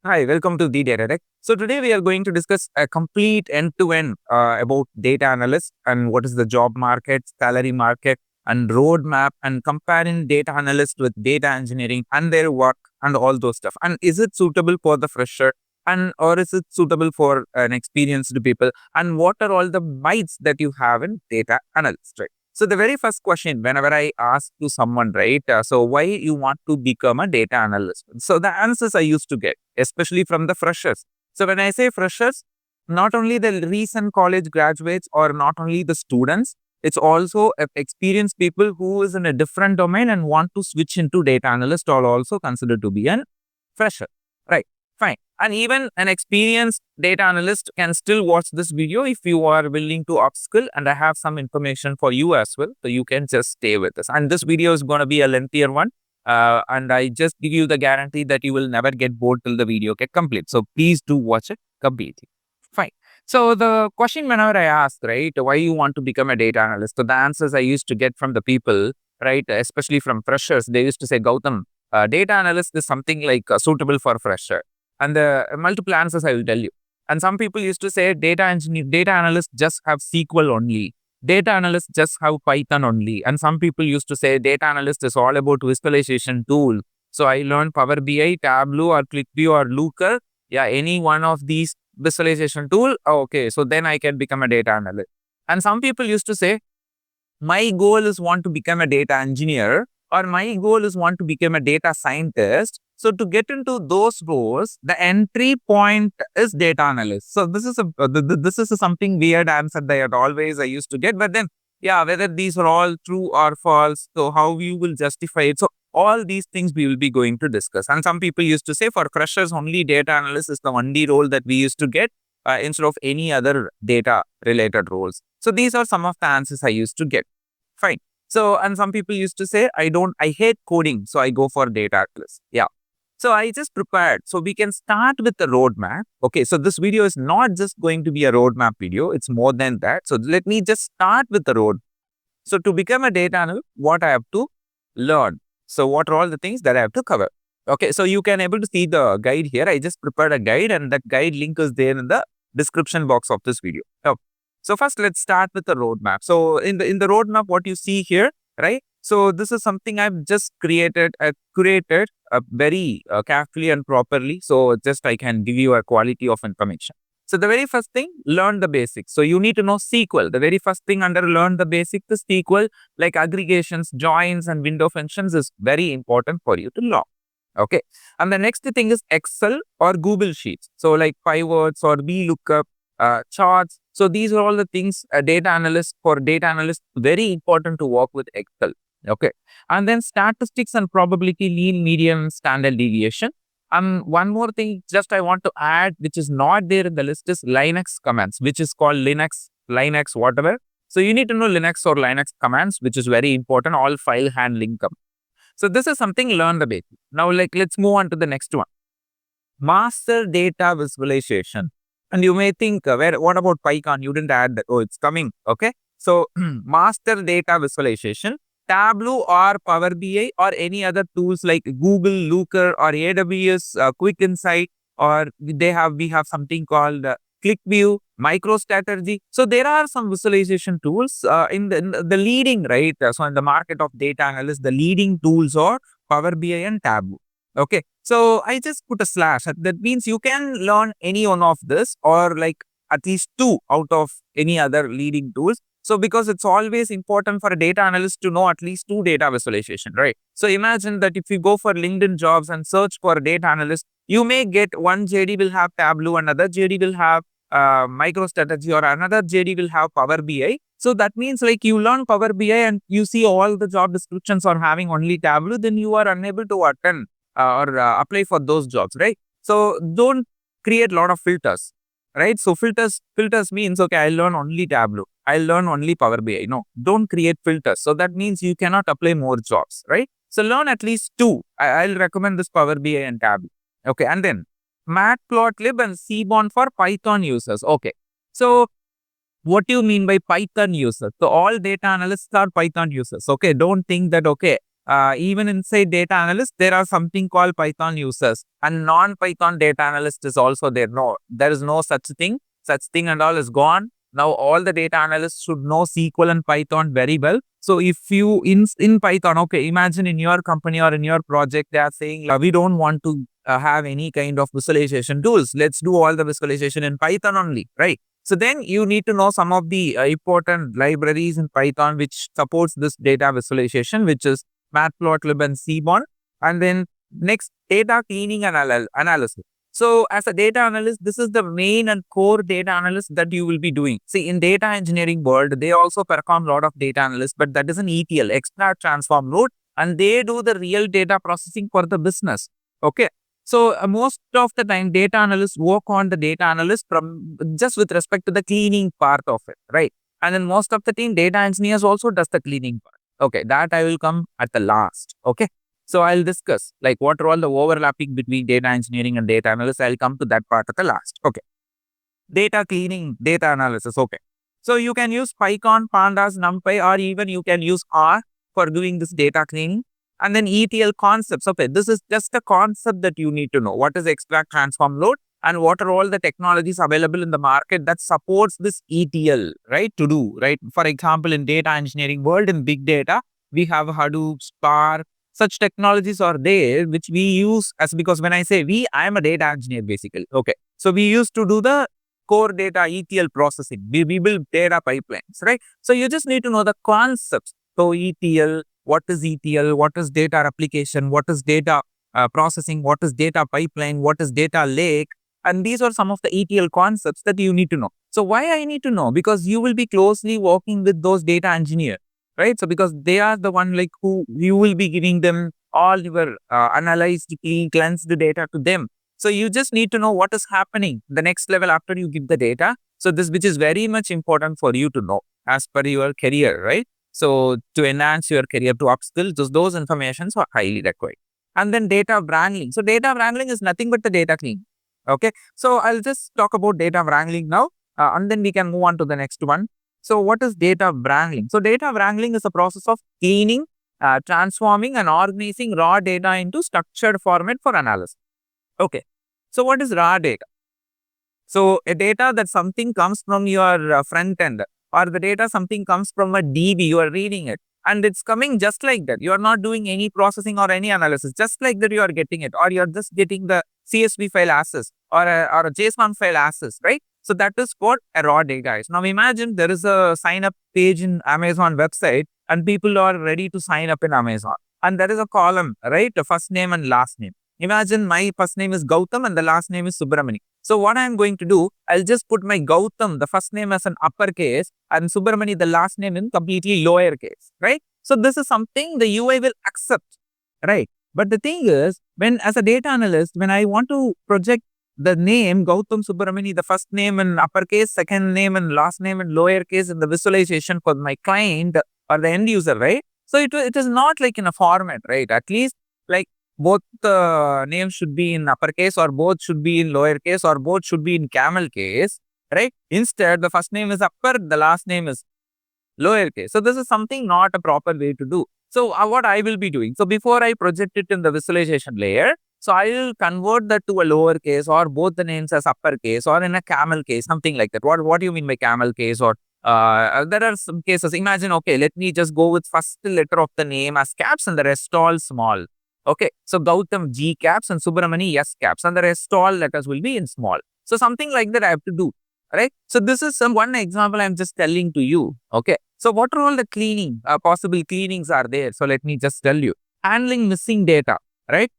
Hi, welcome to the Data Deck. So today we are going to discuss a complete end-to-end about data analyst and what is the job market, salary market, and roadmap, and comparing data analyst with data engineering and their work and all those stuff. And is it suitable for the fresher, and or is it suitable for an experienced people? And what are all the myths that you have in data analyst, right? So the very first question, whenever I ask to someone, right, so why you want to become a data analyst? So the answers I used to get, especially from the freshers. So when I say freshers, not only the recent college graduates or not only the students, it's also experienced people who is in a different domain and want to switch into data analyst are also considered to be an fresher, right? Fine. And even an experienced data analyst can still watch this video if you are willing to upskill, and I have some information for you as well. So you can just stay with us. And this video is going to be a lengthier one. And I just give you the guarantee that you will never get bored till the video get complete. So please do watch it completely. Fine. So the question whenever I ask, right, why you want to become a data analyst? So the answers I used to get from the people, right, especially from freshers, they used to say, Gautam, data analyst is something like suitable for fresher. And the multiple answers I will tell you. And some people used to say data analysts just have SQL only. Data analysts just have Python only. And some people used to say data analyst is all about visualization tool. So I learned Power BI, Tableau or ClickView or Looker. Yeah, any one of these visualization tool. Okay, so then I can become a data analyst. And some people used to say, my goal is want to become a data engineer, or my goal is want to become a data scientist. So to get into those roles, the entry point is data analyst. So this is a something weird answer that always I used to get. But then, yeah, whether these are all true or false, so how you will justify it. So all these things we will be going to discuss. And some people used to say for freshers only data analyst is the only role that we used to get instead of any other data related roles. So these are some of the answers I used to get. Fine. So, and some people used to say, I hate coding, so I go for data analyst. Yeah. So I just prepared. So we can start with the roadmap. Okay. So this video is not just going to be a roadmap video. It's more than that. So let me just start with the road. So to become a data analyst, what I have to learn. So what are all the things that I have to cover? Okay. So you can able to see the guide here. I just prepared a guide, and that guide link is there in the description box of this video. Okay. So first, let's start with the roadmap. So in the roadmap, what you see here, right? So this is something I've just curated very carefully and properly. So just I can give you a quality of information. So the very first thing, learn the basics. So you need to know SQL. The very first thing under learn the basics is SQL, like aggregations, joins, and window functions is very important for you to learn. Okay. And the next thing is Excel or Google Sheets. So like pivots or VLOOKUP, charts. So these are all the things for data analyst, very important to work with Excel. Okay. And then statistics and probability, mean, median, standard deviation. And one more thing just I want to add, which is not there in the list, is Linux commands, which is called Linux, whatever. So you need to know Linux or Linux commands, which is very important, all file handling commands. So this is something learn the basics. Now let's move on to the next one. Master data visualization. And you may think, what about Python? You didn't add that. Oh, it's coming. Okay. So master data visualization, Tableau or Power BI or any other tools like Google, Looker or AWS, Quick Insight, or we have something called ClickView, MicroStrategy. So there are some visualization tools in the leading, right? So in the market of data analysts, the leading tools are Power BI and Tableau. Okay. So I just put a slash. That means you can learn any one of this or like at least two out of any other leading tools. So because it's always important for a data analyst to know at least two data visualization, right? So imagine that if you go for LinkedIn jobs and search for a data analyst, you may get one JD will have Tableau, another JD will have MicroStrategy, or another JD will have Power BI. So that means like you learn Power BI and you see all the job descriptions are having only Tableau, then you are unable to attend or apply for those jobs, right? So don't create a lot of filters, right? So filters means, okay, I learn only Tableau, I learn only Power BI. No, don't create filters. So that means you cannot apply more jobs, right? So learn at least two. I'll recommend this Power BI and Tableau. Okay, and then Matplotlib and Seaborn for Python users. Okay, so what do you mean by Python users? So all data analysts are Python users. Okay, don't think that, okay, even inside data analyst, there are something called Python users, and non-Python data analyst is also there. No, there is no such thing. Such thing and all is gone. Now all the data analysts should know SQL and Python very well. So if you in Python, okay, imagine in your company or in your project, they are saying we don't want to have any kind of visualization tools. Let's do all the visualization in Python only, right? So then you need to know some of the important libraries in Python which supports this data visualization, which is Matplotlib and Seaborn. And then next, data cleaning and analysis. So as a data analyst, this is the main and core data analyst that you will be doing. See, in data engineering world, they also perform a lot of data analysts, but that is an ETL, extract, transform, load, and they do the real data processing for the business. Okay. So most of the time, data analysts work on the data analyst from just with respect to the cleaning part of it, right? And then most of the time, data engineers also does the cleaning part. Okay, that I will come at the last. Okay. So I'll discuss like what are all the overlapping between data engineering and data analysis. I'll come to that part at the last. Okay. Data cleaning, data analysis. Okay. So you can use Python, Pandas, NumPy, or even you can use R for doing this data cleaning. And then ETL concepts. Okay. This is just a concept that you need to know. What is extract, transform, load? And what are all the technologies available in the market that supports this ETL, right? To do, right? For example, in data engineering world, in big data, we have Hadoop, Spark. Such technologies are there which we use as, because when I say we, I am a data engineer basically. Okay. So we used to do the core data ETL processing. We build data pipelines, right? So you just need to know the concepts. So ETL, what is ETL? What is data replication? What is data processing? What is data pipeline? What is data lake? And these are some of the ETL concepts that you need to know. So why I need to know? Because you will be closely working with those data engineers, right? So because they are the one like who you will be giving them all your analyzed, clean, cleansed data to them. So you just need to know what is happening the next level after you give the data. So this, which is very much important for you to know as per your career, right? So to enhance your career, to upskill, those informations are highly required. And then data wrangling. So data wrangling is nothing but the data cleaning. Okay. So I'll just talk about data wrangling now, and then we can move on to the next one. So what is data wrangling? So data wrangling is a process of cleaning, transforming and organizing raw data into structured format for analysis. Okay. So what is raw data? So a data that something comes from your front end, or the data something comes from a DB, you are reading it and it's coming just like that. You are not doing any processing or any analysis, just like that you are getting it, or you're just getting the CSV file access or a JSON file access, right? So that is what a raw data is. Now imagine there is a sign up page in Amazon website and people are ready to sign up in Amazon. And there is a column, right? The first name and last name. Imagine my first name is Gautam and the last name is Subramani. So what I'm going to do, I'll just put my Gautam, the first name as an uppercase, and Subramani, the last name in completely lowercase, right? So this is something the UI will accept, right? But the thing is, when as a data analyst, when I want to project the name Gautam Subramani, the first name in uppercase, second name and last name in lowercase in the visualization for my client or the end user, right? So it is not like in a format, right? At least like both names should be in uppercase, or both should be in lowercase, or both should be in camel case, right? Instead, the first name is upper, the last name is lowercase. So this is something not a proper way to do. So what I will be doing, so before I project it in the visualization layer, so I will convert that to a lowercase or both the names as uppercase or in a camel case, something like that. What do you mean by camel case? Or there are some cases. Imagine, okay, let me just go with first letter of the name as caps and the rest all small. Okay, so Gautam G caps and Subramani S caps, and the rest all letters will be in small. So something like that I have to do, right? So this is some one example I'm just telling to you. Okay, so what are all the cleaning possible cleanings are there? So let me just tell you. Handling missing data, right?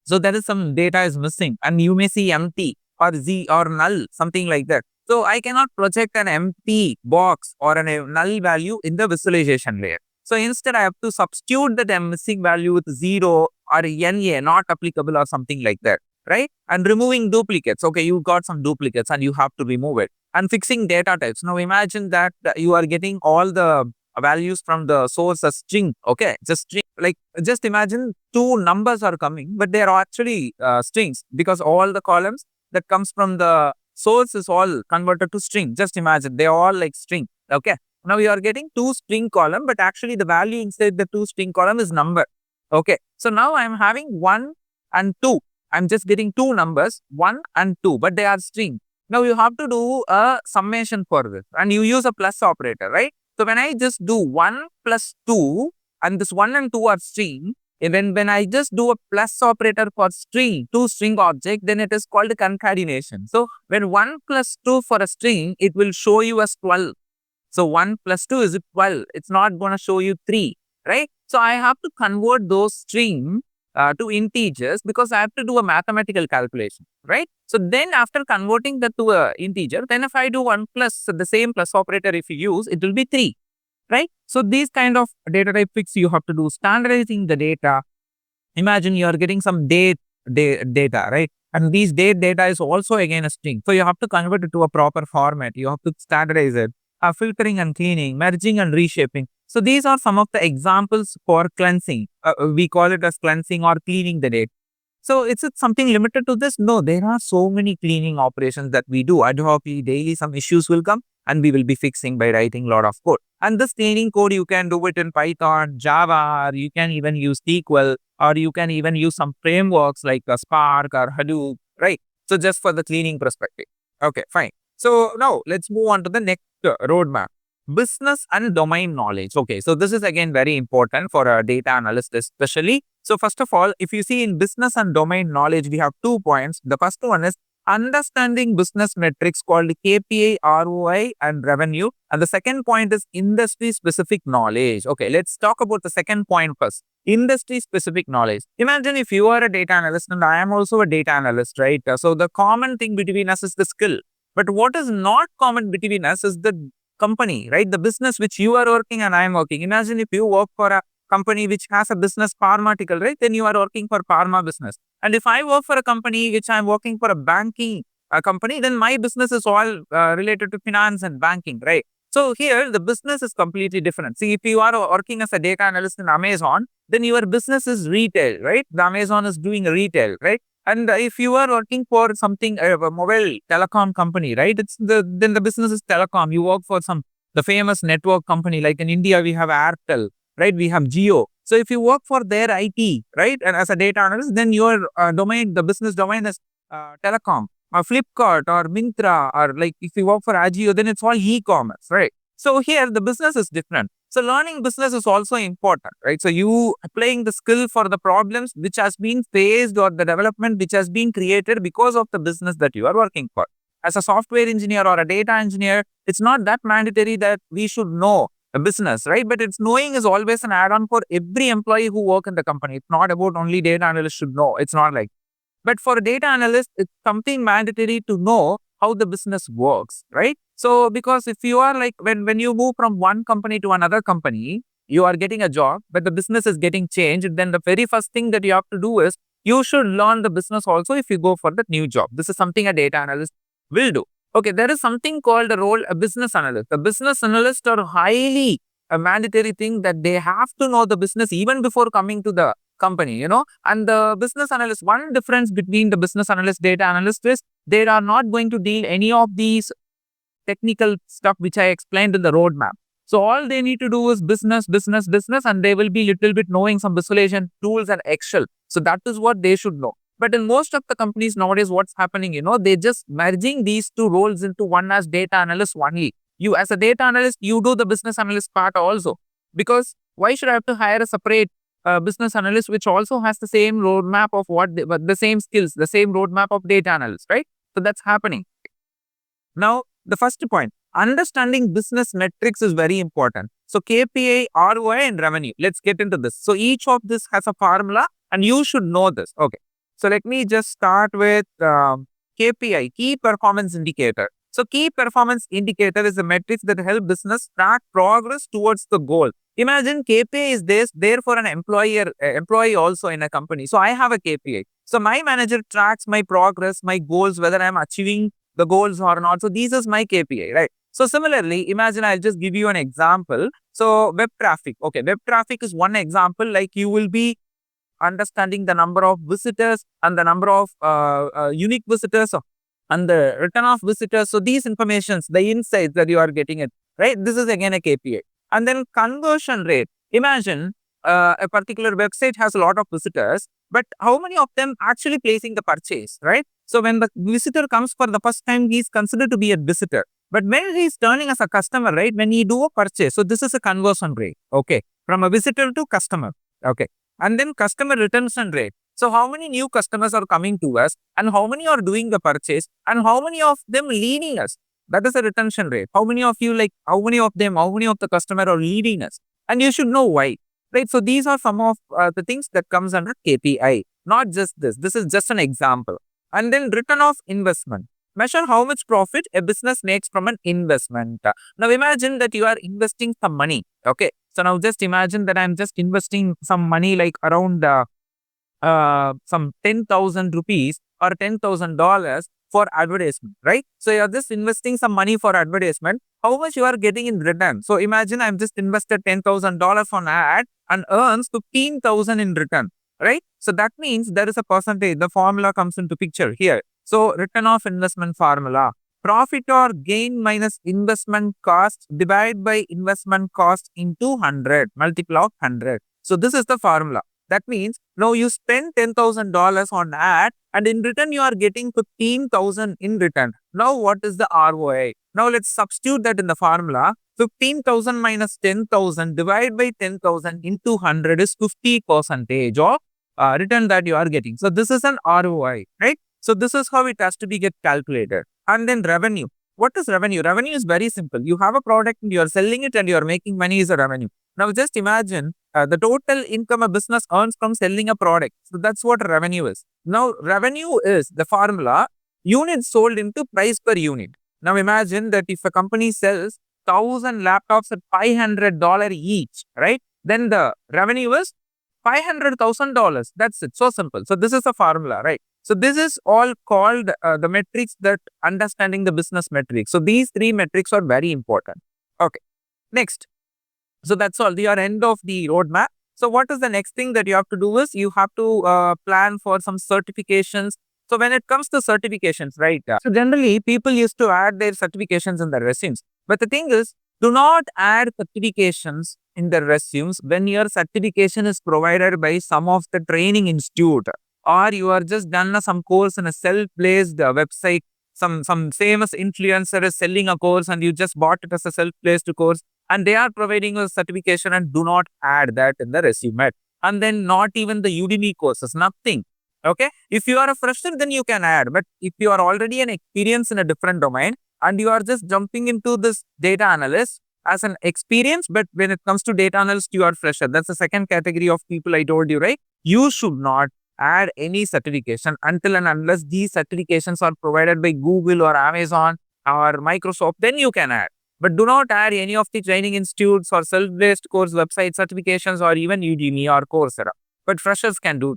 So there is some data is missing, and you may see empty or Z or null, something like that. So I cannot project an empty box or a null value in the visualization layer. So instead, I have to substitute that missing value with 0 or NA, not applicable or something like that, right? And removing duplicates. Okay, you got some duplicates and you have to remove it. And fixing data types. Now imagine that you are getting all the values from the source as string. Okay, just string. Like just imagine two numbers are coming, but they are actually strings, because all the columns that comes from the source is all converted to string. Just imagine they are all like string. Okay. Now you are getting two string column, but actually the value inside the two string column is number. Okay. So now I'm having 1 and 2. I'm just getting two numbers, 1 and 2, but they are string. Now you have to do a summation for this and you use a plus operator, right? So when I just do 1 plus 2 and this 1 and 2 are string, when I just do a plus operator for string, two string object, then it is called concatenation. So when 1 plus 2 for a string, it will show you as 12. So 1 plus 2 is 12. It's not going to show you 3, right? So I have to convert those string to integers because I have to do a mathematical calculation, right? So then after converting that to a integer, then if I do 1 plus the same plus operator if you use, it will be 3, right? So these kind of data type fix you have to do standardizing the data. Imagine you are getting some data, right? And these data is also again a string. So you have to convert it to a proper format. You have to standardize it, filtering and cleaning, merging and reshaping. So these are some of the examples for cleansing. We call it as cleansing or cleaning the data. So is it something limited to this? No, there are so many cleaning operations that we do. Ad hoc, daily some issues will come and we will be fixing by writing a lot of code. And this cleaning code, you can do it in Python, Java, or you can even use SQL, or you can even use some frameworks like Spark or Hadoop, right? So just for the cleaning perspective. Okay, fine. So now let's move on to the next roadmap. Business and domain knowledge. Okay, so this is again very important for a data analyst especially. So first of all, if you see in business and domain knowledge, we have 2 points. The first one is understanding business metrics called KPI, ROI and revenue. And the second point is industry specific knowledge. Okay, let's talk about the second point first. Industry specific knowledge. Imagine if you are a data analyst and I am also a data analyst, right? So the common thing between us is the skill. But what is not common between us is the company, right? The business which you are working and I am working. Imagine if you work for a company which has a business pharmaceutical, right? Then you are working for pharma business. And if I work for a company which I am working for a banking company, then my business is all related to finance and banking, right? So here the business is completely different. See, if you are working as a data analyst in Amazon, then your business is retail, right? The Amazon is doing retail, right? And if you are working for something, a mobile telecom company, right? Then the business is telecom. You work for the famous network company, like in India, we have Airtel, right? We have Jio. So if you work for their IT, right? And as a data analyst, then your domain, the business domain is telecom or Flipkart or Myntra, or like if you work for Ajio, then it's all e-commerce, right? So here the business is different. So learning business is also important, right? So you applying the skill for the problems which has been faced or the development which has been created because of the business that you are working for. As a software engineer or a data engineer, it's not that mandatory that we should know a business, right? But it's knowing is always an add-on for every employee who work in the company. It's not about only data analysts should know. It's not like. But for a data analyst, it's something mandatory to know how the business works, right? So because if you are like, when you move from one company to another company, you are getting a job, but the business is getting changed, then the very first thing that you have to do is you should learn the business also if you go for the new job. This is something a data analyst will do. Okay, there is something called a business analyst. The business analysts are highly a mandatory thing that they have to know the business even before coming to the company, and the business analyst, one difference between the business analyst, data analyst is they are not going to deal any of these technical stuff which I explained in the roadmap. So all they need to do is business, and they will be little bit knowing some visualization tools and Excel. So that is what they should know. But in most of the companies nowadays, what's happening, they just merging these two roles into one as data analyst only. You as a data analyst, you do the business analyst part also. Because why should I have to hire a separate business analyst which also has the same roadmap of the same skills, the same roadmap of data analyst, right? So that's happening. Now, the first point, understanding business metrics is very important. So KPI, ROI and revenue. Let's get into this. So each of this has a formula and you should know this. Okay. So let me just start with KPI, key performance indicator. So key performance indicator is a metrics that help business track progress towards the goal. Imagine KPI is there for an employee also in a company. So I have a KPI. So my manager tracks my progress, my goals, whether I'm achieving the goals or not. So these is my KPI, right? So similarly, imagine I'll just give you an example. So web traffic. Okay, web traffic is one example. Like you will be understanding the number of visitors and the number of unique visitors and the return of visitors. So these informations, the insights that you are getting it, right? This is again a KPI. And then conversion rate. Imagine a particular website has a lot of visitors, but how many of them actually placing the purchase, right? So when the visitor comes for the first time, he is considered to be a visitor. But when he is turning as a customer, right, when he do a purchase, so this is a conversion rate, okay, from a visitor to customer, okay. And then customer retention rate. So how many new customers are coming to us and how many are doing the purchase and how many of them leaving us? That is a retention rate. How many of you, like, how many of the customer are leaving us? And you should know why, right? So these are some of the things that comes under KPI, not just this. This is just an example. And then return of investment. Measure how much profit a business makes from an investment. Now imagine that you are investing some money, okay? So now just imagine that I'm just investing some money like around some 10,000 rupees or $10,000 for advertisement, right? So you're just investing some money for advertisement. How much you are getting in return? So imagine I'm just invested $10,000 on ad and earns 15,000 in return, right? So that means there is a percentage. The formula comes into picture here. So return of investment formula. Profit or gain minus investment cost divided by investment cost into 100, multiple of 100. So this is the formula. That means now you spend $10,000 on ad and in return you are getting 15,000 in return. Now what is the ROI? Now let's substitute that in the formula. 15,000 minus 10,000 divided by 10,000 into 100 is 50% of return that you are getting. So this is an ROI, right? So this is how it has to be get calculated. And then revenue. What is revenue? Revenue is very simple. You have a product and you are selling it and you are making money is a revenue. Now just imagine the total income a business earns from selling a product. So that's what revenue is. Now revenue is the formula units sold into price per unit. Now imagine that if a company sells 1,000 laptops at $500 each, right? Then the revenue is $500,000. That's it. So simple. So this is a formula, right? So this is all called the metrics that understanding the business metrics. So these three metrics are very important. Okay. Next. So that's all. Your end of the roadmap. So what is the next thing that you have to do is you have to plan for some certifications. So when it comes to certifications, right? So generally people used to add their certifications in their resumes. But the thing is, do not add certifications in the resumes when your certification is provided by some of the training institute or you are just done some course in a self-placed website. Some famous influencer is selling a course and you just bought it as a self-placed course. And they are providing a certification and do not add that in the resume. And then not even the Udemy courses, nothing. Okay. If you are a fresher, then you can add. But if you are already an experience in a different domain and you are just jumping into this data analyst as an experience, but when it comes to data analyst, you are fresher. That's the second category of people I told you, right? You should not add any certification until and unless these certifications are provided by Google or Amazon or Microsoft, then you can add. But do not add any of the training institutes or self-based course website certifications or even Udemy or Coursera. But freshers can do.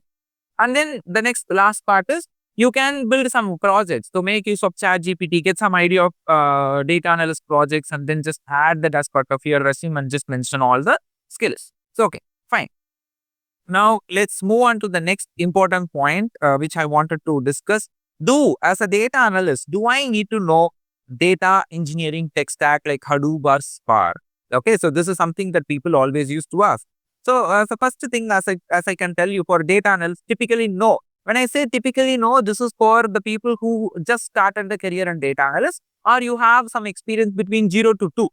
And then the last part is you can build some projects to make use of ChatGPT, get some idea of data analyst projects and then just add that as part of your resume and just mention all the skills. So, okay, fine. Now, let's move on to the next important point which I wanted to discuss. As a data analyst, do I need to know data engineering tech stack like Hadoop or Spark? Okay, so this is something that people always used to ask. So the first thing, as I can tell you, for data analysts, typically no. When I say typically no, this is for the people who just started the career in data analyst or you have some experience between 0 to 2.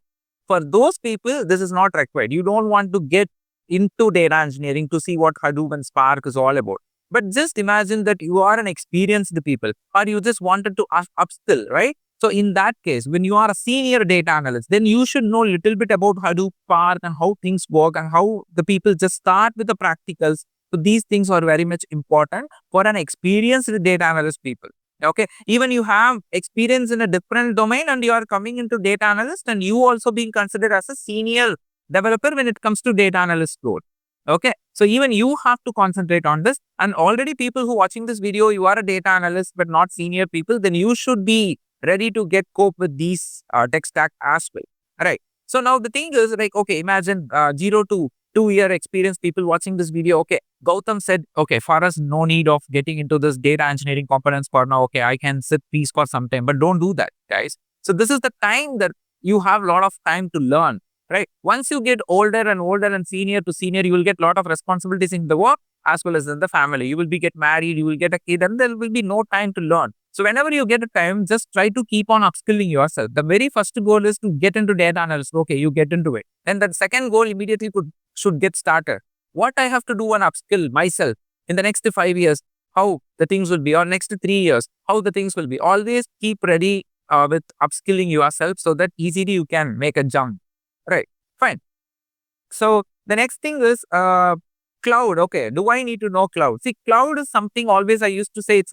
For those people, this is not required. You don't want to get into data engineering to see what Hadoop and Spark is all about. But just imagine that you are an experienced people or you just wanted to upskill, right? So in that case, when you are a senior data analyst, then you should know a little bit about Hadoop, Spark and how things work and how the people just start with the practicals. So these things are very much important for an experienced data analyst people. Okay, even you have experience in a different domain and you are coming into data analyst and you also being considered as a senior developer when it comes to data analyst role. Okay, so even you have to concentrate on this. And already people who watching this video, you are a data analyst but not senior people, then you should be ready to cope with these tech stack as well. All right. So now the thing is like, okay, imagine 0 to 2-year experience people watching this video. Okay, Gautam said, okay, for us, no need of getting into this data engineering components for now. Okay, I can sit peace for some time, but don't do that, guys. So this is the time that you have a lot of time to learn, right? Once you get older and senior to senior, you will get a lot of responsibilities in the work as well as in the family. You will get married, you will get a kid, and there will be no time to learn. So whenever you get a time, just try to keep on upskilling yourself. The very first goal is to get into data analysis. Okay, you get into it. Then the second goal immediately should get started. What I have to do and upskill myself in the next 5 years, how the things will be, or next 3 years, how the things will be. Always keep ready with upskilling yourself so that easily you can make a jump. Right, fine. So the next thing is cloud. Okay, do I need to know cloud? See, cloud is something always I used to say it's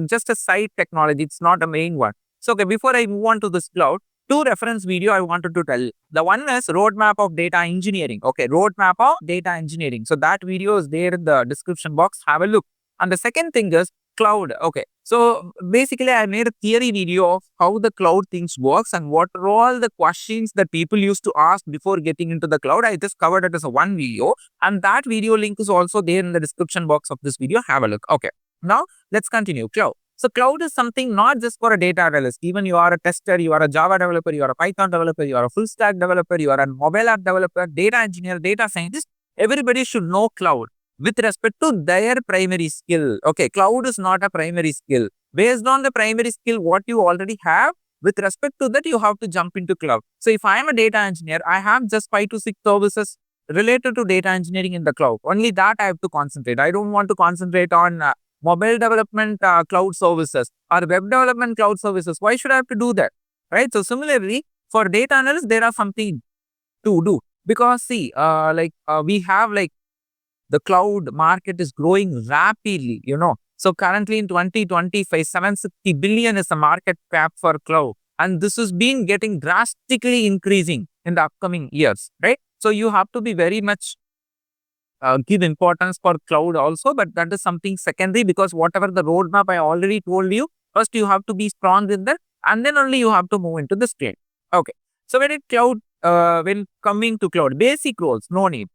just a side technology. It's not a main one. So okay, before I move on to this cloud, two reference video I wanted to tell. The one is roadmap of data engineering. Okay, roadmap of data engineering. So that video is there in the description box. Have a look. And the second thing is cloud. Okay, so basically I made a theory video of how the cloud things works and what are all the questions that people used to ask before getting into the cloud. I just covered it as a one video, and that video link is also there in the description box of this video. Have a look. Okay, now let's continue. Cloud. So cloud is something not just for a data analyst. Even you are a tester, you are a Java developer, you are a Python developer, you are a full stack developer, you are a mobile app developer, data engineer, data scientist. Everybody should know cloud with respect to their primary skill. Okay, cloud is not a primary skill. Based on the primary skill, what you already have, with respect to that, you have to jump into cloud. So if I am a data engineer, I have just 5 to 6 services related to data engineering in the cloud. Only that I have to concentrate. I don't want to concentrate on mobile development cloud services or web development cloud services. Why should I have to do that? Right? So similarly, for data analysts, there are something to do. Because see, we have the cloud market is growing rapidly, So currently in 2025, 760 billion is the market cap for cloud. And this has been getting drastically increasing in the upcoming years, right? So you have to be very much give importance for cloud also, but that is something secondary, because whatever the roadmap I already told you, first you have to be strong in that, and then only you have to move into the stream. Okay. So when coming to cloud, basic roles, no need.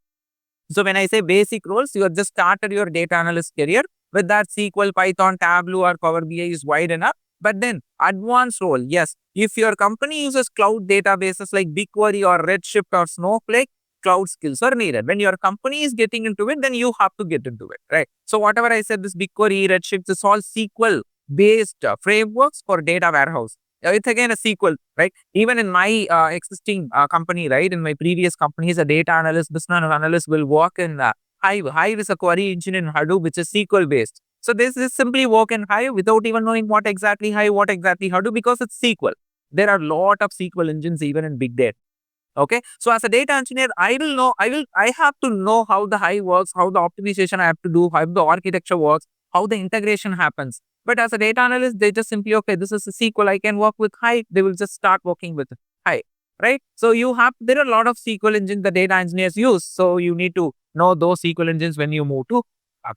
So when I say basic roles, you have just started your data analyst career with that SQL, Python, Tableau or Power BI is wide enough. But then advanced role, yes. If your company uses cloud databases like BigQuery or Redshift or Snowflake, cloud skills are needed. When your company is getting into it, then you have to get into it, right? So whatever I said, this BigQuery, Redshift, is all SQL based frameworks for data warehouse. It's again a SQL, right? Even in my existing company, right? In my previous companies, a data analyst, business analyst will work in Hive. Hive is a query engine in Hadoop, which is SQL based. So this is simply work in Hive without even knowing what exactly Hive, what exactly Hadoop, because it's SQL. There are a lot of SQL engines even in big data. Okay. So as a data engineer, I have to know how the Hive works, how the optimization I have to do, how the architecture works, how the integration happens. But as a data analyst, they just simply, okay, this is a SQL, I can work with Hive. They will just start working with Hive, right? So there are a lot of SQL engines the data engineers use. So you need to know those SQL engines when you move to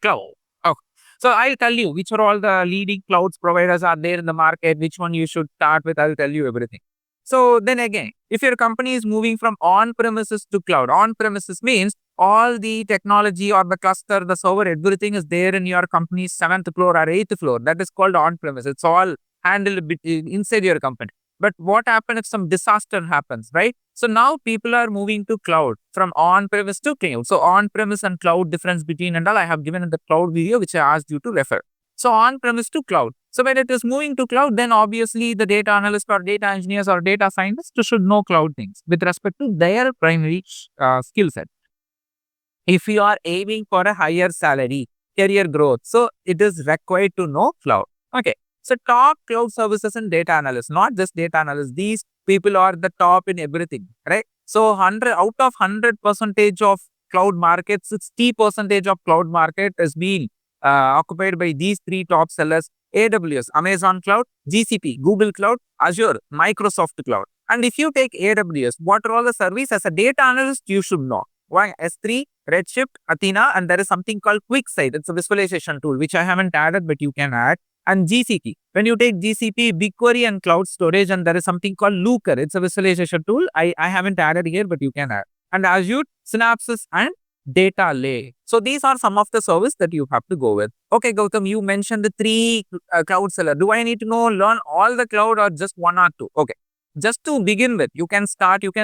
cloud. Okay. So I'll tell you which are all the leading clouds providers are there in the market, which one you should start with. I'll tell you everything. So then again, if your company is moving from on-premises to cloud, on-premises means all the technology or the cluster, the server, everything is there in your company's 7th floor or 8th floor. That is called on-premise. It's all handled inside your company. But what happens if some disaster happens, right? So now people are moving to cloud from on-premise to cloud. So on-premise and cloud difference between and all I have given in the cloud video, which I asked you to refer. So on-premise to cloud. So when it is moving to cloud, then obviously the data analyst or data engineers or data scientists should know cloud things with respect to their primary skill set. If you are aiming for a higher salary, career growth, so it is required to know cloud. Okay. So top cloud services and data analysts, not just data analysts. These people are the top in everything, right? So out of 100% of cloud market, 60% of cloud market is being occupied by these three top sellers: AWS, Amazon Cloud; GCP, Google Cloud; Azure, Microsoft Cloud. And if you take AWS, what are all the services as a data analyst you should know? Why? S3, Redshift, Athena, and there is something called QuickSight. It's a visualization tool, which I haven't added, but you can add. And GCP. When you take GCP, BigQuery and cloud storage, and there is something called Looker. It's a visualization tool. I haven't added here, but you can add. And Azure, Synapses, and Data Lake. So these are some of the service that you have to go with. Okay, Gautam, you mentioned the three cloud seller. Do I need to learn all the cloud or just one or two? Okay. Just to begin with, you can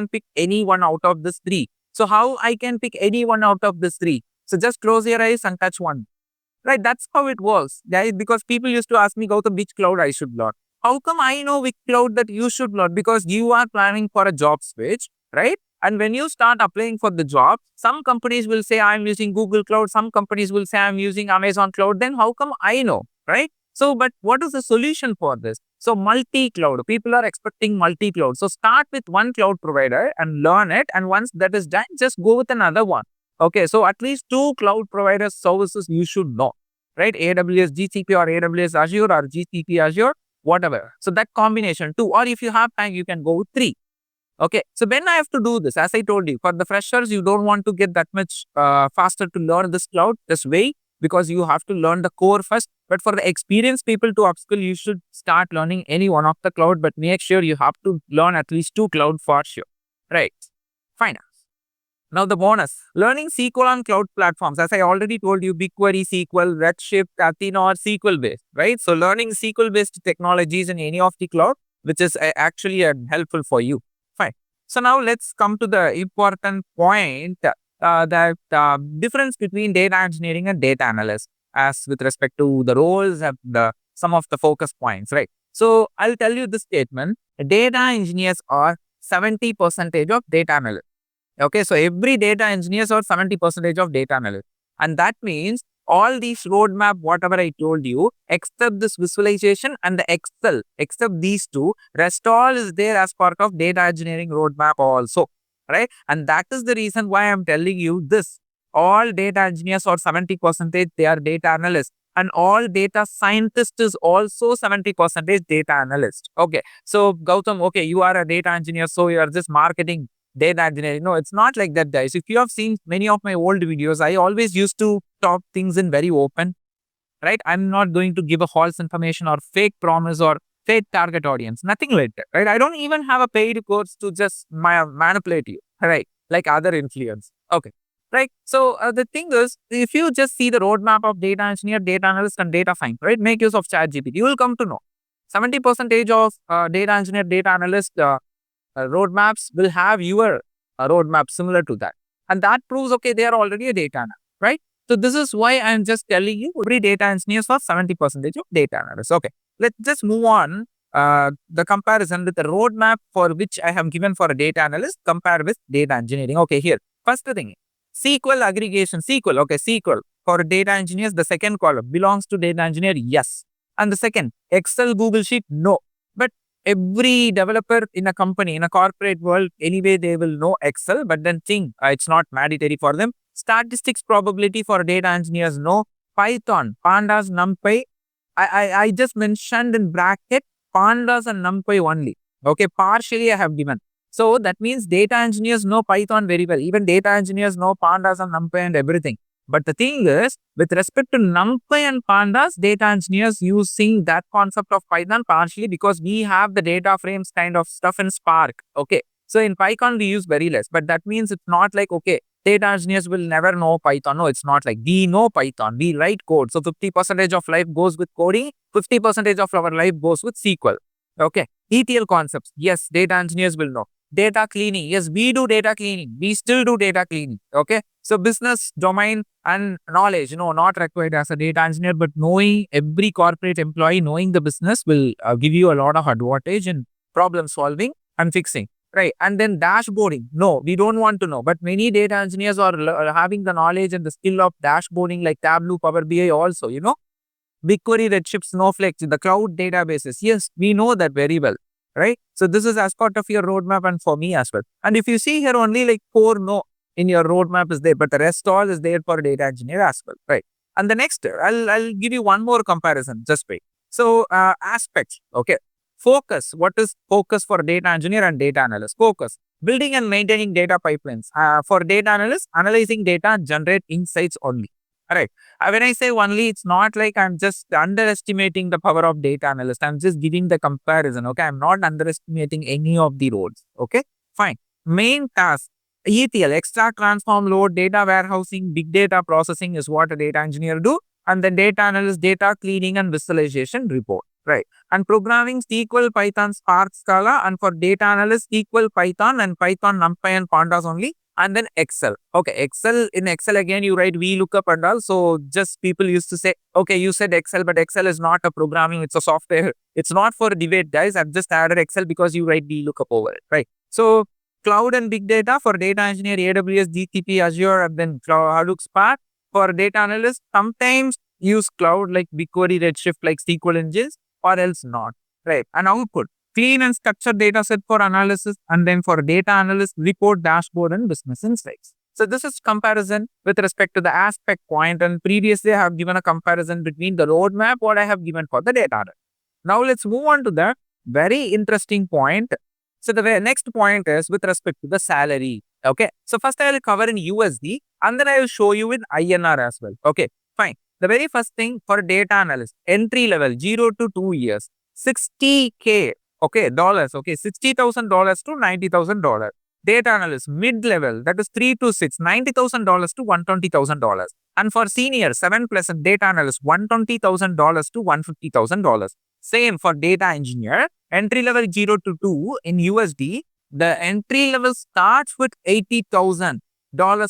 pick any one out of this three. So how I can pick any one out of this three? So just close your eyes and touch one. Right, that's how it works. Right? Because people used to ask me, Gautam, which cloud I should learn. How come I know which cloud that you should learn? Because you are planning for a job switch, right? And when you start applying for the job, some companies will say I'm using Google Cloud, some companies will say I'm using Amazon Cloud. Then how come I know, right? So, but what is the solution for this? So, multi-cloud. People are expecting multi-cloud. So, start with one cloud provider and learn it. And once that is done, just go with another one. Okay, so at least two cloud providers services you should know, right? AWS GCP or AWS Azure or GCP Azure, whatever. So that combination two, or if you have time, you can go with three. Okay, so when I have to do this, as I told you, for the freshers, you don't want to get that much faster to learn this cloud, this way, because you have to learn the core first. But for the experienced people to upskill, you should start learning any one of the cloud, but make sure you have to learn at least two cloud for sure. Right, fine. Now the bonus, learning SQL on cloud platforms. As I already told you, BigQuery, SQL, Redshift, Athena or SQL based, right? So learning SQL based technologies in any of the cloud, which is actually helpful for you. Fine. So now let's come to the important point, that difference between data engineering and data analyst as with respect to the roles of some of the focus points, right? So I'll tell you this statement, data engineers are 70% of data analysts. Okay, so every data engineers are 70% of data analysts. And that means all these roadmap, whatever I told you, except this visualization and the Excel, except these two, rest all is there as part of data engineering roadmap also, right? And that is the reason why I'm telling you this. All data engineers are 70%, they are data analysts. And all data scientists is also 70% data analyst. Okay, so Gautam, okay, you are a data engineer, so you are just marketing data engineering. No, it's not like that, guys. If you have seen many of my old videos, I always used to talk things in very open, right? I'm not going to give a false information or fake promise or fake target audience, nothing like that, right? I don't even have a paid course to just manipulate you, right? Like other influence. Okay, right? So the thing is, if you just see the roadmap of data engineer, data analyst and data science, right? Make use of ChatGPT, you will come to know 70% of data engineer, data analyst roadmaps will have your roadmap similar to that. And that proves, okay, they are already a data analyst, right? So this is why I'm just telling you every data engineers are 70% of data analysts. Okay, let's just move on. The comparison with the roadmap for which I have given for a data analyst compare with data engineering. Okay, here, first thing, SQL aggregation, SQL, okay, SQL for data engineers, the second column belongs to data engineer, yes. And the second, Excel, Google Sheet, no. But every developer in a company, in a corporate world, anyway, they will know Excel, but then think it's not mandatory for them. Statistics probability for data engineers, no. Python, pandas, numpy. I just mentioned in bracket pandas and numpy only. Okay, partially I have given. So that means data engineers know Python very well. Even data engineers know pandas and numpy and everything. But the thing is, with respect to NumPy and Pandas, data engineers using that concept of Python partially because we have the data frames kind of stuff in Spark. Okay. So in Python, we use very less. But that means it's not like, okay, data engineers will never know Python. No, it's not like we know Python. We write code. So 50% of life goes with coding. 50% of our life goes with SQL. Okay. ETL concepts. Yes, data engineers will know. Data cleaning. Yes, we do data cleaning. We still do data cleaning. Okay. So business domain and knowledge, not required as a data engineer, but knowing every corporate employee, knowing the business will give you a lot of advantage in problem solving and fixing. Right. And then dashboarding. No, we don't want to know. But many data engineers are having the knowledge and the skill of dashboarding like Tableau, Power BI also, BigQuery, Redshift, Snowflake, the cloud databases. Yes, we know that very well. Right. So this is as part of your roadmap and for me as well. And if you see here only like 4 no in your roadmap is there, but the rest all is there for data engineer as well. Right. And the next, I'll give you one more comparison. Just wait. So aspects. Okay. Focus. What is focus for data engineer and data analyst? Focus. Building and maintaining data pipelines. For data analyst, analyzing data, generate insights only. All right. When I say only, it's not like I'm just underestimating the power of data analyst. I'm just giving the comparison. Okay. I'm not underestimating any of the roles. Okay. Fine. Main task. ETL, extract, transform, load, data warehousing, big data processing is what a data engineer do. And then data analyst, data cleaning and visualization report. right? And programming SQL, Python, Spark, Scala, and for data analyst SQL, Python, and Python, NumPy, and Pandas only. And then Excel. Okay, Excel, in Excel again you write VLOOKUP and all. So just people used to say, okay, you said Excel, but Excel is not a programming, it's a software. It's not for debate, guys. I've just added Excel because you write VLOOKUP over it, right? So cloud and big data for data engineer, AWS, GCP, Azure, and then Hadoop, Spark. For data analyst, sometimes use cloud like BigQuery, Redshift, like SQL engines, or else not, right? And output, clean and structured data set for analysis, and then for data analyst, report, dashboard, and business insights. So this is comparison with respect to the aspect point, and previously I have given a comparison between the roadmap what I have given for the data analyst. Now let's move on to the very interesting point. So the next point is with respect to the salary. Okay. So first I will cover in USD and then I will show you in INR as well. Okay. Fine. The very first thing for data analyst, entry level 0 to 2 years, 60K. Okay. Dollars. Okay. $60,000 to $90,000. Data analyst mid level, that is 3 to 6, $90,000 to $120,000. And for senior 7 plus data analyst, $120,000 to $150,000. Same for data engineer, entry level 0 to 2 in USD, the entry level starts with $80,000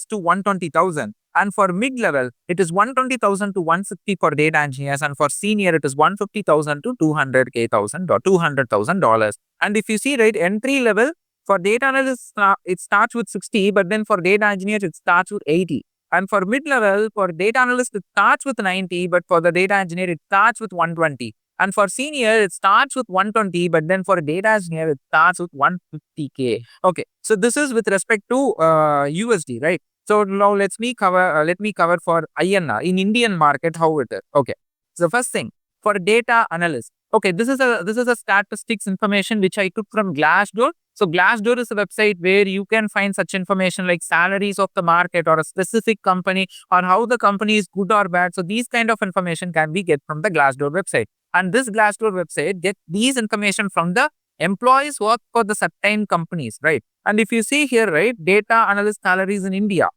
to $120,000. And for mid level, it is $120,000 to $160,000 for data engineers. And for senior, it is $150,000 to $200,000. And if you see, right, entry level for data analysts, it starts with 60, but then for data engineers, it starts with 80. And for mid level, for data analyst, it starts with 90, but for the data engineer, it starts with 120. And for senior, it starts with 120, but then for data engineer, it starts with 150K. Okay, so this is with respect to USD, right? So now let me cover for INR in Indian market how it is. Okay, so first thing for data analyst. Okay, this is a statistics information which I took from Glassdoor. So Glassdoor is a website where you can find such information like salaries of the market or a specific company or how the company is good or bad. So these kind of information can be get from the Glassdoor website. And this Glassdoor website get these information from the employees who work for the certain companies, right? And if you see here, right, data analyst salaries in India.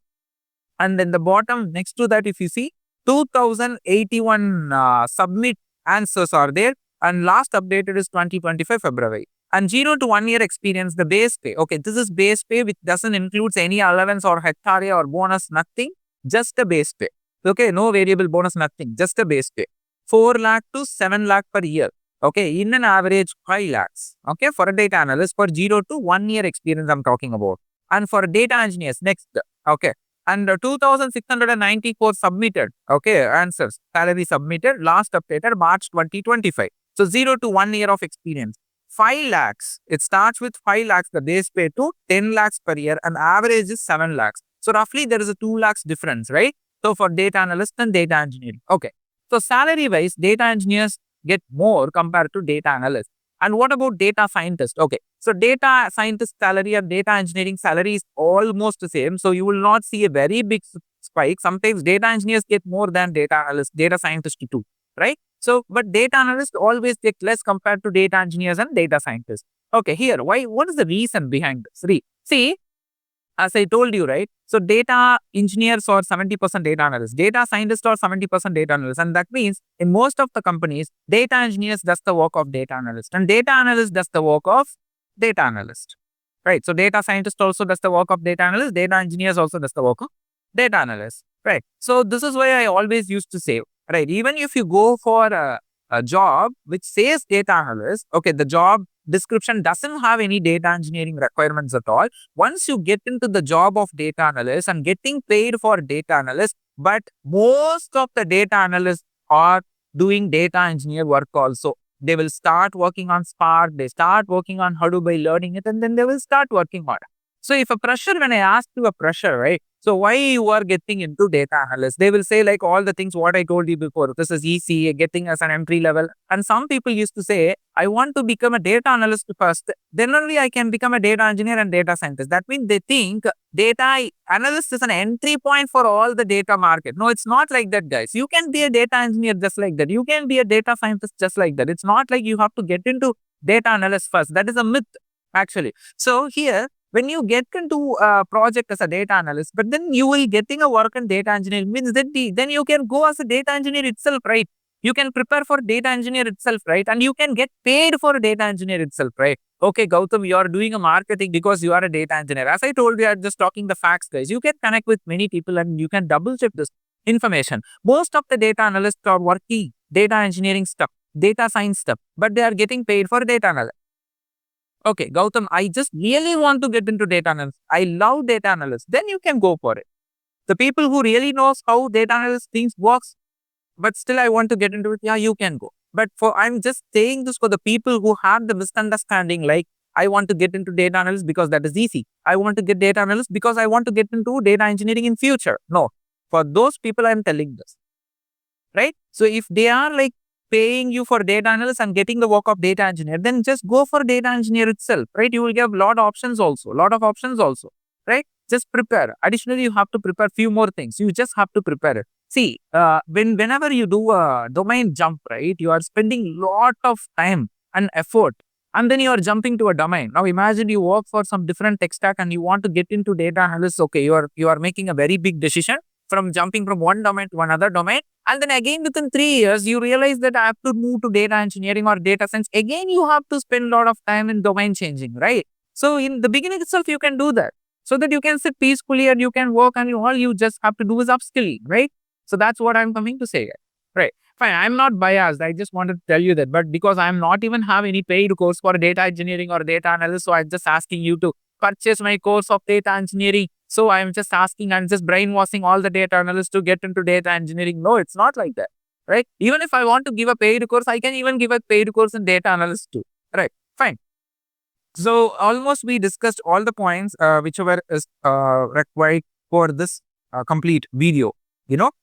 And then the bottom next to that, if you see 2081 submit answers are there. And last updated is 2025 February. And 0 to 1 year experience, the base pay. Okay, this is base pay which doesn't include any allowance or HRA or bonus, nothing. Just a base pay. Okay, no variable bonus, nothing. Just a base pay. 4 lakh to 7 lakh per year. Okay, in an average 5 lakhs. Okay, for a data analyst for 0 to 1 year experience I'm talking about. And for data engineers, next. Okay, and 2,694 submitted. Okay, answers, salary submitted, last updated March 2025. So 0 to 1 year of experience. 5 lakhs. It starts with 5 lakhs, the base pay to 10 lakhs per year and average is 7 lakhs. So roughly there is a 2 lakhs difference, right? So for data analyst and data engineering. Okay. So salary wise, data engineers get more compared to data analysts. And what about data scientist? Okay. So data scientist salary and data engineering salary is almost the same. So you will not see a very big spike. Sometimes data engineers get more than data analysts, data scientists too, right? So, but data analysts always get less compared to data engineers and data scientists. Okay, here, why? What is the reason behind this? See, as I told you, right? So, data engineers are 70% data analysts, data scientists are 70% data analysts. And that means in most of the companies, data engineers does the work of data analyst and data analyst does the work of data analyst, right? So, data scientist also does the work of data analyst, data engineers also does the work of data analyst, right? So, this is why I always used to say, right, even if you go for a job which says data analyst, okay, the job description doesn't have any data engineering requirements at all. Once you get into the job of data analyst and getting paid for data analyst, but most of the data analysts are doing data engineer work also. They will start working on Spark, they start working on Hadoop by learning it, and then they will start working on it. So if a fresher, when I ask you a fresher, right, so why you are getting into data analyst? They will say like all the things what I told you before. This is easy, getting as an entry level. And some people used to say, I want to become a data analyst first. Then only I can become a data engineer and data scientist. That means they think data analyst is an entry point for all the data market. No, it's not like that, guys. You can be a data engineer just like that. You can be a data scientist just like that. It's not like you have to get into data analyst first. That is a myth, actually. So here, when you get into a project as a data analyst, but then you will getting a work in data engineering means that then you can go as a data engineer itself, right? You can prepare for data engineer itself, right? And you can get paid for data engineer itself, right? Okay, Gautam, you are doing a marketing because you are a data engineer. As I told you, I'm just talking the facts, guys. You can connect with many people and you can double check this information. Most of the data analysts are working data engineering stuff, data science stuff, but they are getting paid for data analysis. Okay, Gautam, I just really want to get into data analysis. I love data analysis. Then you can go for it. The people who really knows how data analysis things works, but still I want to get into it, yeah, you can go. But I'm just saying this for the people who have the misunderstanding, like, I want to get into data analysis because that is easy. I want to get data analysis because I want to get into data engineering in future. No, for those people, I'm telling this, right? So if they are like paying you for data analysis and getting the work of data engineer, then just go for data engineer itself, right? You will get a lot of options also, right? Just prepare. Additionally, you have to prepare few more things. You just have to prepare it. See, whenever you do a domain jump, right, you are spending lot of time and effort, and then you are jumping to a domain. Now imagine you work for some different tech stack and you want to get into data analysis. Okay, you are making a very big decision from jumping from one domain to another domain. And then again, within 3 years, you realize that I have to move to data engineering or data science. Again, you have to spend a lot of time in domain changing, right? So in the beginning itself, you can do that so that you can sit peacefully and you can work, and all you just have to do is upskilling, right? So that's what I'm coming to say, right? Fine, I'm not biased. I just wanted to tell you that. But because I'm not even have any paid course for data engineering or data analysis, so I'm just asking you to purchase my course of data engineering. So I'm just asking and just brainwashing all the data analysts to get into data engineering. No, it's not like that, right? Even if I want to give a paid course, I can even give a paid course in data analysis too, right? Fine. So almost we discussed all the points whichever is required for this complete video.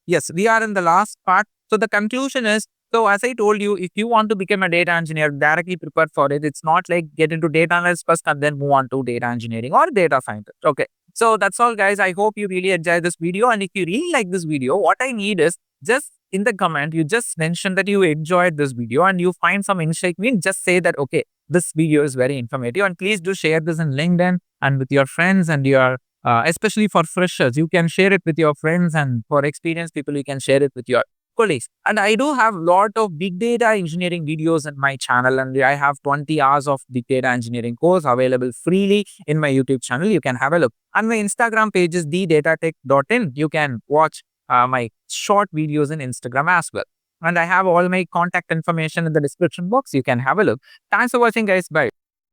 Yes, we are in the last part. So the conclusion is, so as I told you, if you want to become a data engineer, directly prepare for it. It's not like get into data analysis first and then move on to data engineering or data scientist. Okay. So that's all, guys. I hope you really enjoyed this video. And if you really like this video, what I need is just in the comment, you just mention that you enjoyed this video and you find some insight. Just say that, okay, this video is very informative, and please do share this in LinkedIn and with your friends and your especially for freshers, you can share it with your friends, and for experienced people, you can share it with your colleagues. And I do have a lot of big data engineering videos in my channel, and I have 20 hours of big data engineering course available freely in my YouTube channel. You can have a look. And my Instagram page is @thedatatech.in. You can watch my short videos in Instagram as well. And I have all my contact information in the description box. You can have a look. Thanks for watching, guys. Bye.